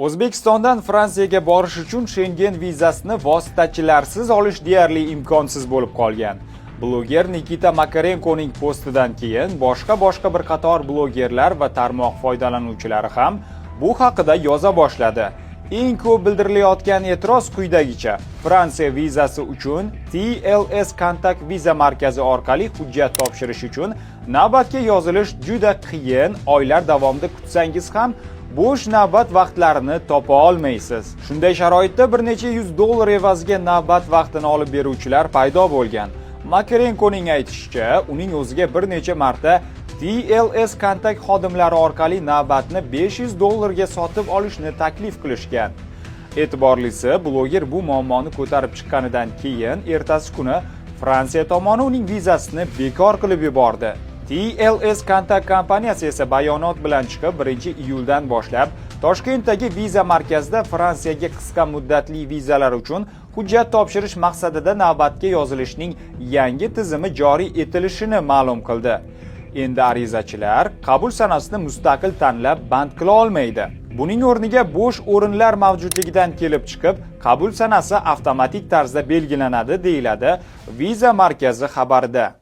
O'zbekistondan Fransiyaga borish uchun Schengen vizasini vositachilarsiz olish deyarli imkonsiz bo'lib qolgan. Bloger Nikita Makarenkoning postidan keyin boshqa bir qator blogerlar va tarmoq foydalanuvchilari ham bu haqida yoza boshladi. Eng ko'p bildirilayotgan e'tiroz quyidagicha: Fransiya vizasi uchun TLS kontakt viza markazi orqali hujjat topshirish uchun navbatga yozilish juda qiyin, oylar davomida kutsangiz ham bo'sh navbat vaqtlarini topa olmaysiz. Shunday sharoitda bir necha $100 evaziga navbat vaqtini olib beruvchilar paydo bo'lgan. Makarenkoning aytishicha, uning o'ziga bir necha marta TLS kontakt xodimlari orqali navbatni $500 ga sotib olishni taklif qilishgan. E'tiborlisi, bloger bu muammoni ko'tarib chiqqanidan keyin ertasi kuni Fransiya tomoni uning vizasini bekor qilib yubordi. TLS kontakt kompaniyasi esa bayonot bilan chiqib, 1-iyuldan boshlab Toshkentdagi viza markazida Fransiyaga qisqa muddatli vizalar uchun hujjat topshirish maqsadida navbatga yozilishning yangi tizimi joriy etilishini ma'lum qildi. Endi arizachilar qabul sanasini mustaqil tanlab band qila olmaydi. Buning o'rniga bo'sh o'rinlar mavjudligidan kelib chiqib, qabul sanasi avtomatik tarzda belgilanadi, deyiladi viza markazi xabarida.